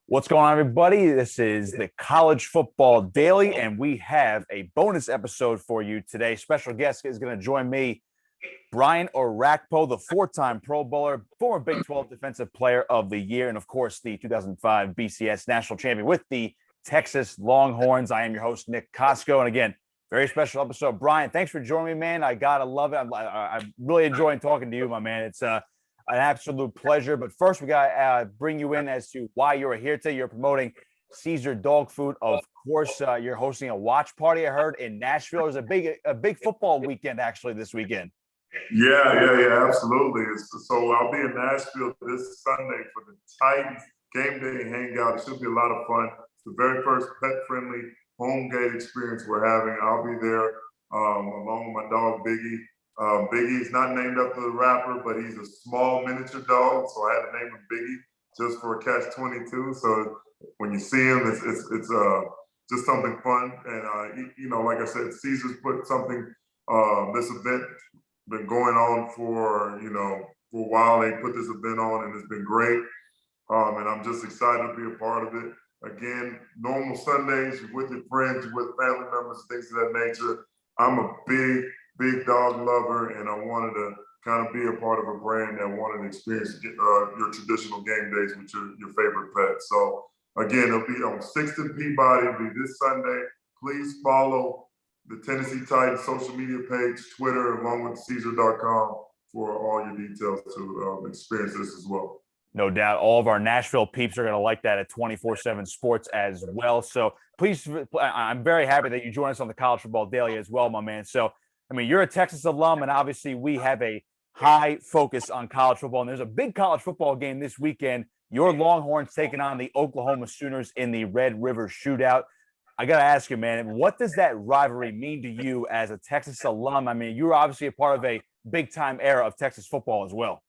What's going on, everybody? This is the College Football Daily, and we have a bonus episode for you today. Special guest is going to join me, Brian Orakpo, the four-time Pro Bowler, former Big 12 Defensive Player of the Year, and, of course, the 2005 BCS National Champion with the Texas Longhorns. I am your host, Nick Kosko, and, again, very special episode. Brian, thanks for joining me, man. I got to love it. I'm really enjoying talking to you, my man. It's an absolute pleasure. But first, we got to bring you in as to why you're here today. You're promoting Caesar Dog Food. Of course, you're hosting a watch party, I heard, in Nashville. There's a big football weekend, actually, this weekend. Yeah, absolutely. So I'll be in Nashville this Sunday for the Titans game day hangout. It should be a lot of fun. It's the very first pet-friendly home gate experience we're having. I'll be there along with my dog, Biggie. Biggie is not named after the rapper, but he's a small miniature dog, so I had to name him Biggie just for a catch-22. So when you see him, it's just something fun. And, like I said, Caesar's put something, this event been going on for a while. They put this event on, and it's been great. And I'm just excited to be a part of it. Again, normal Sundays, you're with your friends, you're with family members, things of that nature. I'm a big dog lover, and I wanted to kind of be a part of a brand that wanted to experience your traditional game days with your favorite pet. So again, it'll be on 6th and Peabody. It'll be this Sunday. Please follow the Tennessee Titans social media page, Twitter, along with Caesar.com for all your details to experience this as well. No doubt. All of our Nashville peeps are going to like that at 24/7 Sports as well. So please, I'm very happy that you join us on the College Football Daily as well, my man. So, I mean, you're a Texas alum, and obviously we have a high focus on college football. And there's a big college football game this weekend. Your Longhorns taking on the Oklahoma Sooners in the Red River Shootout. I got to ask you, man, what does that rivalry mean to you as a Texas alum? I mean, you're obviously a part of a big-time era of Texas football as well.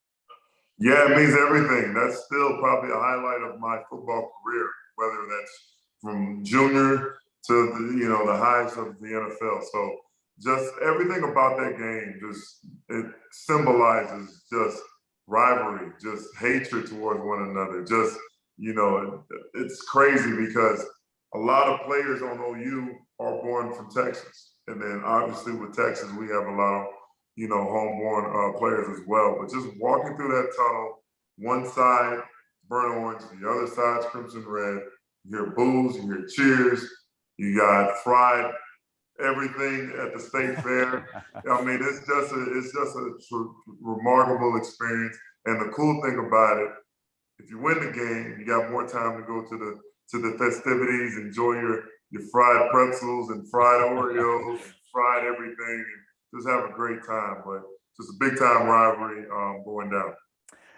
Yeah, it means everything. That's still probably a highlight of my football career, whether that's from junior to the highs of the NFL. So just everything about that game, it symbolizes just rivalry, just hatred towards one another. It's crazy because a lot of players on OU are born from Texas. And then obviously with Texas, we have a lot of homeborn players as well. But just walking through that tunnel, one side burnt orange, the other side's crimson red. You hear boos, you hear cheers. You got fried everything at the state fair. I mean, it's just a remarkable experience. And the cool thing about it, if you win the game, you got more time to go to the festivities, enjoy your fried pretzels and fried Oreos, and fried everything. Just have a great time, but just a big time rivalry going down.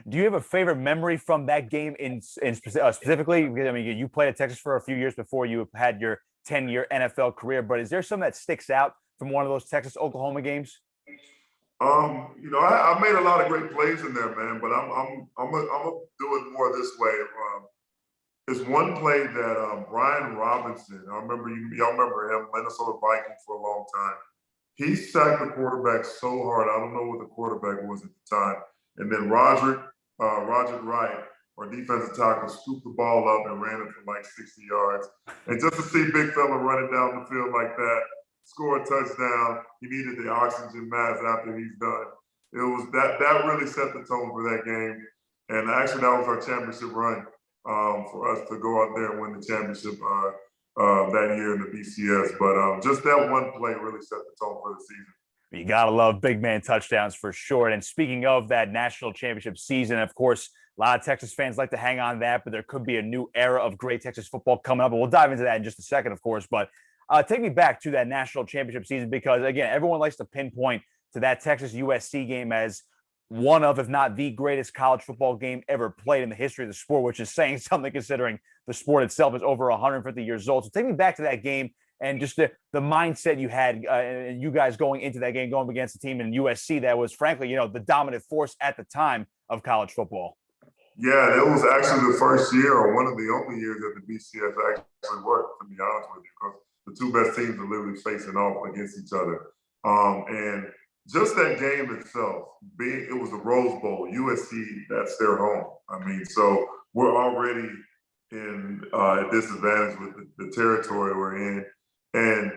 Do you have a favorite memory from that game specifically? Because, I mean, you played at Texas for a few years before you had your 10-year NFL career, but is there something that sticks out from one of those Texas-Oklahoma games? I made a lot of great plays in there, man, but I'm gonna do it more this way. There's one play that Brian Robinson, y'all remember him, Minnesota Viking for a long time. He sacked the quarterback so hard. I don't know what the quarterback was at the time. And then Roger Wright, our defensive tackle, scooped the ball up and ran it for like 60 yards. And just to see big fella running down the field like that, score a touchdown, he needed the oxygen mask after he's done. It was that really set the tone for that game. And actually, that was our championship run for us to go out there and win the championship that year in the BCS. But just that one play really set the tone for the season. You got to love big man touchdowns for sure. And speaking of that national championship season, of course, a lot of Texas fans like to hang on to that, but there could be a new era of great Texas football coming up. And we'll dive into that in just a second, of course. But take me back to that national championship season because, again, everyone likes to pinpoint to that Texas USC game as one of, if not the greatest college football game ever played in the history of the sport, which is saying something considering the sport itself is over 150 years old. So take me back to that game and just the mindset you had and you guys going into that game, going against a team in USC that was, frankly, the dominant force at the time of college football. Yeah, that was actually the first year or one of the only years that the BCS actually worked, to be honest with you, because the two best teams are literally facing off against each other. And just that game itself, it was the Rose Bowl, USC, that's their home. I mean, so we're already in a disadvantage with the territory we're in. And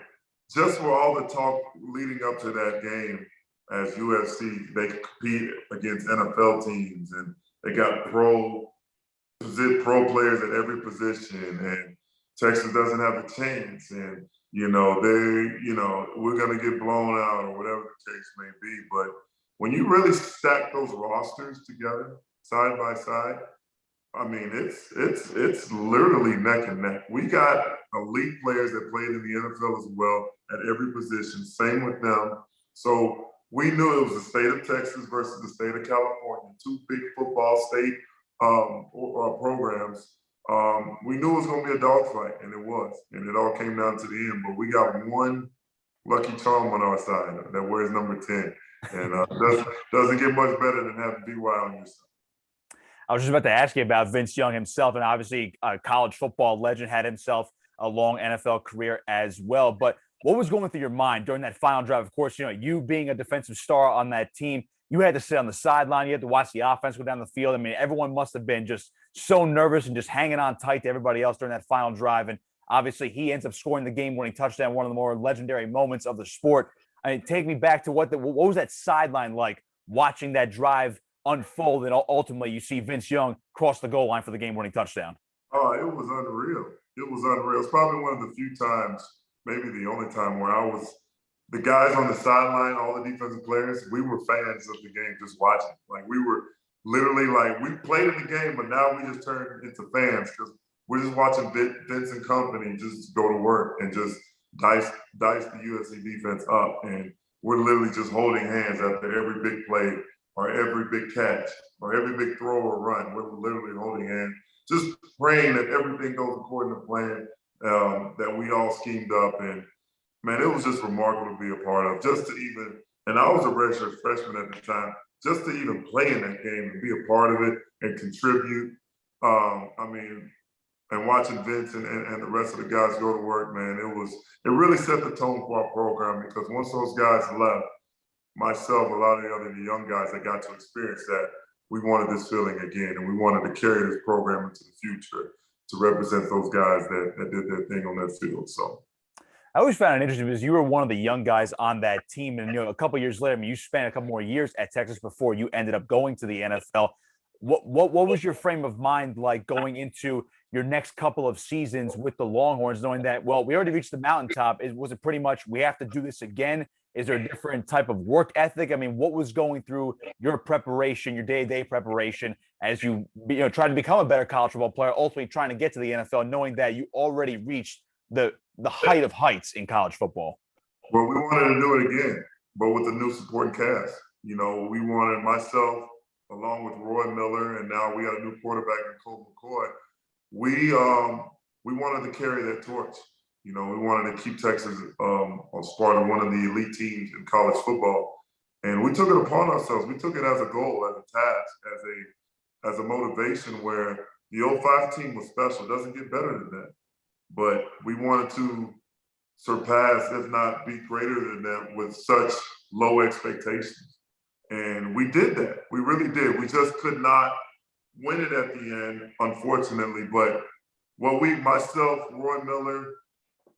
just for all the talk leading up to that game, as UFC, they compete against NFL teams, and they got pro players at every position, and Texas doesn't have a chance. And we're gonna get blown out or whatever the case may be. But when you really stack those rosters together, side by side, I mean, it's literally neck and neck. We got elite players that played in the NFL as well at every position. Same with them. So we knew it was the state of Texas versus the state of California, two big football state programs. We knew it was going to be a dogfight, and it was. And it all came down to the end. But we got one lucky charm on our side that wears number 10. And doesn't get much better than having BY on your side. I was just about to ask you about Vince Young himself, and obviously a college football legend, had himself a long NFL career as well. But what was going through your mind during that final drive? Of course, you being a defensive star on that team, you had to sit on the sideline. You had to watch the offense go down the field. I mean, everyone must have been just so nervous and just hanging on tight to everybody else during that final drive. And obviously, he ends up scoring the game-winning touchdown, one of the more legendary moments of the sport. I mean, take me back to what was that sideline like watching that drive unfold, and ultimately you see Vince Young cross the goal line for the game-winning touchdown? Oh, it was unreal. It was unreal. It's probably one of the few times, maybe the only time, where I was the guys on the sideline, all the defensive players, we were fans of the game just watching. Like, we were literally like, we played in the game, but now we just turned into fans because we're just watching Vince and company just go to work and just dice the USC defense up. And we're literally just holding hands after every big play or every big catch or every big throw or run. We're literally holding hands, just praying that everything goes according to plan, that we all schemed up. And man, it was just remarkable to be a part of. Just to even, and I was a redshirt freshman at the time, just to even play in that game and be a part of it and contribute. And watching Vince and the rest of the guys go to work, man, it really set the tone for our program, because once those guys left, myself, a lot of the other young guys that got to experience that, we wanted this feeling again, and we wanted to carry this program into the future to represent those guys that did their thing on that field. So I always found it interesting because you were one of the young guys on that team, and a couple of years later, I mean, you spent a couple more years at Texas before you ended up going to the NFL. What was your frame of mind like going into your next couple of seasons with the Longhorns, knowing that, well, we already reached the mountaintop? Was it pretty much we have to do this again? Is there a different type of work ethic? I mean, what was going through your preparation, your day-to-day preparation, as you try to become a better college football player, ultimately trying to get to the NFL, knowing that you already reached the height of heights in college football? Well, we wanted to do it again, but with a new supporting cast. We wanted myself, along with Roy Miller, and now we got a new quarterback in Colt McCoy. We wanted to carry that torch. We wanted to keep Texas a part of one of the elite teams in college football, and we took it upon ourselves. We took it as a goal, as a task, as a motivation. Where the 05 team was special. It doesn't get better than that, but we wanted to surpass, if not be greater than that, with such low expectations. And we did that. We really did. We just could not win it at the end, unfortunately. But myself, Roy Miller,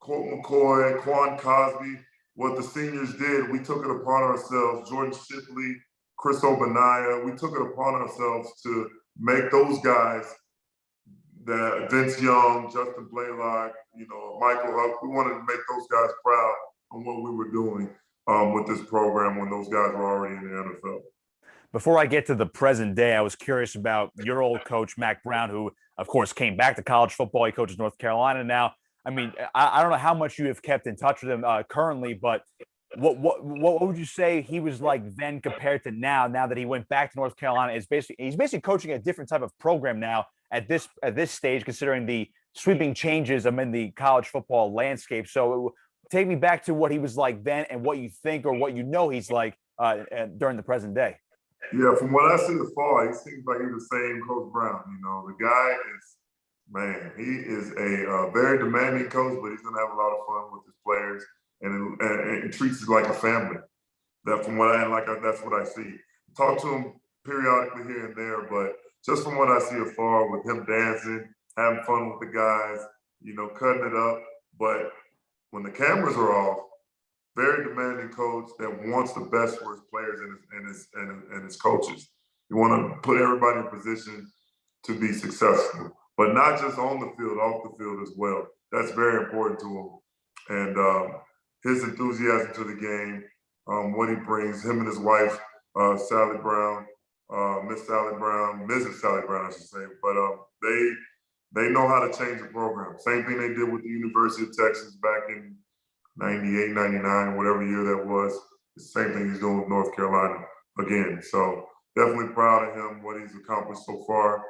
Colt McCoy, Quan Cosby, what the seniors did, we took it upon ourselves. Jordan Shipley, Chris Obanaya, we took it upon ourselves to make those guys, that Vince Young, Justin Blaylock, Michael Huck, we wanted to make those guys proud on what we were doing with this program when those guys were already in the NFL. Before I get to the present day, I was curious about your old coach, Mack Brown, who, of course, came back to college football. He coaches North Carolina now. I mean, I don't know how much you have kept in touch with him currently, but what would you say he was like then compared to now? Now that he went back to North Carolina, he's basically coaching a different type of program now at this stage, considering the sweeping changes in the college football landscape. So take me back to what he was like then, and what you think or what he's like during the present day. Yeah, from what I see afar, he seems like he's the same Coach Brown. The guy is. Man, he is a very demanding coach, but he's going to have a lot of fun with his players, and treats it like a family. That's what I see. Talk to him periodically here and there, but just from what I see afar, with him dancing having fun with the guys, cutting it up. But when the cameras are off, very demanding coach that wants the best for his players and his coaches. You want to put everybody in position to be successful, but not just on the field, off the field as well. That's very important to him. And his enthusiasm to the game, what he brings, him and his wife, Sally Brown, Mrs. Sally Brown, I should say. But they know how to change the program. Same thing they did with the University of Texas back in 98, 99, whatever year that was. The same thing he's doing with North Carolina again. So definitely proud of him, what he's accomplished so far,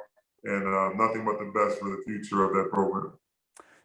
and nothing but the best for the future of that program.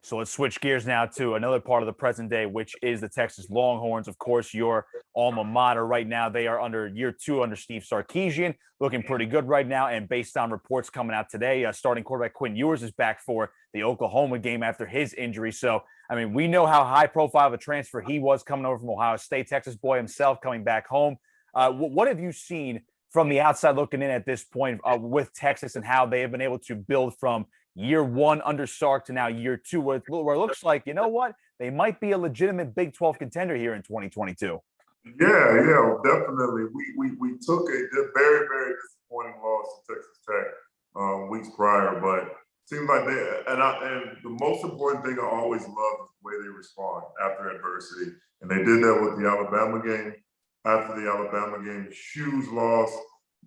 So let's switch gears now to another part of the present day, which is the Texas Longhorns. Of course, your alma mater right now. They are under year 2 under Steve Sarkisian, looking pretty good right now. And based on reports coming out today, starting quarterback Quinn Ewers is back for the Oklahoma game after his injury. So, I mean, we know how high profile of a transfer he was coming over from Ohio State, Texas boy himself coming back home. What have you seen from the outside looking in at this point with Texas and how they have been able to build from year 1 under Sark to now year 2, where it looks like, you know what, they might be a legitimate Big 12 contender here in 2022. Yeah, definitely. We took a very, very disappointing loss to Texas Tech weeks prior, but it seems like and the most important thing I always love is the way they respond after adversity. And they did that with the Alabama game. After the Alabama game, huge loss.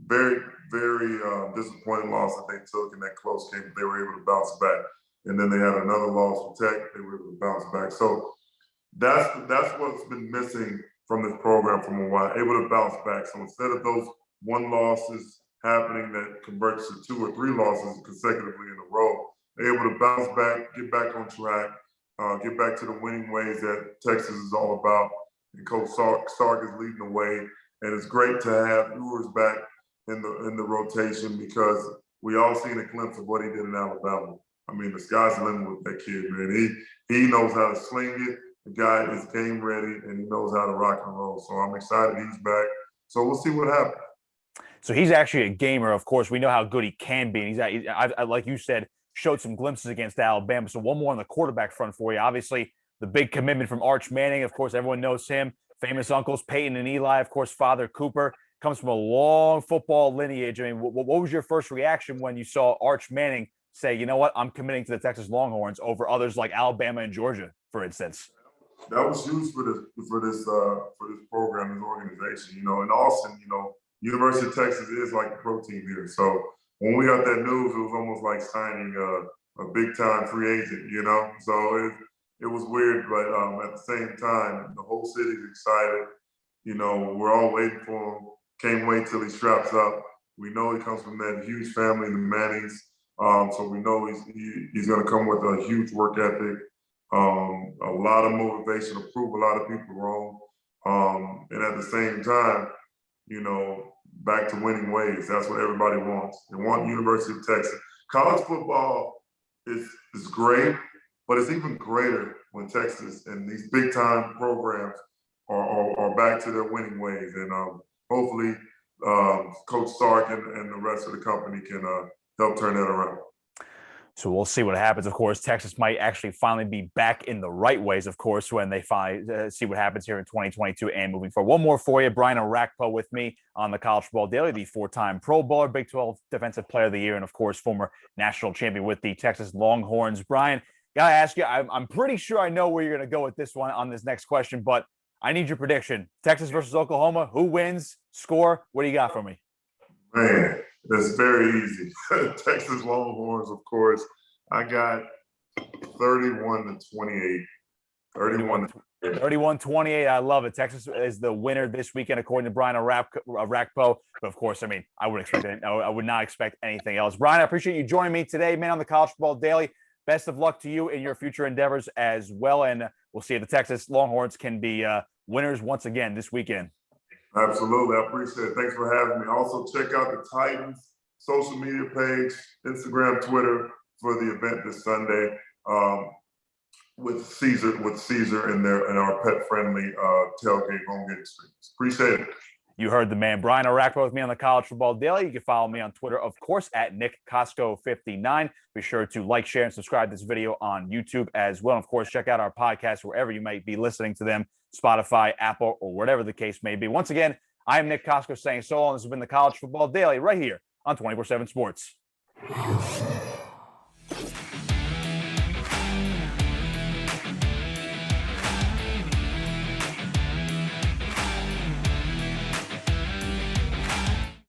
Very, very disappointing loss that they took in that close game. They were able to bounce back. And then they had another loss with Tech. They were able to bounce back. So that's what's been missing from this program from a while, able to bounce back. So instead of those 1 losses happening that converts to 2 or 3 losses consecutively in a row, they're able to bounce back, get back on track, get back to the winning ways that Texas is all about. And Coach Sark is leading the way. And it's great to have Ewers back in the rotation because we all seen a glimpse of what he did in Alabama. I mean, the sky's the limit with that kid, man. He knows how to sling it. The guy is game ready, and he knows how to rock and roll. So I'm excited he's back. So we'll see what happens. So he's actually a gamer. Of course, we know how good he can be. And he's like you said, showed some glimpses against Alabama. So one more on the quarterback front for you. Obviously, the big commitment from Arch Manning. Of course, everyone knows him. Famous uncles, Peyton and Eli. Of course, Father Cooper. Comes from a long football lineage. I mean, what was your first reaction when you saw Arch Manning say, you know what, I'm committing to the Texas Longhorns over others like Alabama and Georgia, for instance? That was huge for this program, this organization. In Austin, University of Texas is like the pro team here. So when we got that news, it was almost like signing a big time free agent. So it was weird, but at the same time, the whole city's excited. We're all waiting for him. Can't wait till he straps up. We know he comes from that huge family, the Mannings. So we know he's going to come with a huge work ethic, a lot of motivation to prove a lot of people wrong. And at the same time, back to winning ways. That's what everybody wants. They want University of Texas. College football is great, but it's even greater when Texas and these big time programs are back to their winning ways. And hopefully Coach Sark and the rest of the company can help turn that around. So we'll see what happens. Of course, Texas might actually finally be back in the right ways, of course, when they finally see what happens here in 2022 and moving forward. One more for you. Brian Orakpo with me on the College Football Daily, the 4-time Pro Bowler, Big 12 Defensive Player of the Year, and, of course, former national champion with the Texas Longhorns. Brian, got to ask you, I'm pretty sure I know where you're going to go with this one on this next question, but I need your prediction. Texas versus Oklahoma. Who wins? Score? What do you got for me? Man, that's very easy. Texas Longhorns, of course. I got 31-28. 31-28. I love it. Texas is the winner this weekend, according to Brian Orakpo. But of course, I mean, I would not expect anything else. Brian, I appreciate you joining me today, man, on the College Football Daily. Best of luck to you in your future endeavors as well. And we'll see if the Texas Longhorns can be winners once again this weekend. Absolutely. I appreciate it. Thanks for having me. Also, check out the Titans social media page, Instagram, Twitter, for the event this Sunday with Caesar and our pet-friendly tailgate home game experience. Appreciate it. You heard the man. Brian Orakpo with me on the College Football Daily. You can follow me on Twitter, of course, at Nick Kosko 59. Be sure to like, share, and subscribe to this video on YouTube as well. And of course, check out our podcast wherever you might be listening to them, Spotify, Apple, or whatever the case may be. Once again, I am Nick Kosko saying so long. This has been the College Football Daily right here on 24/7 Sports.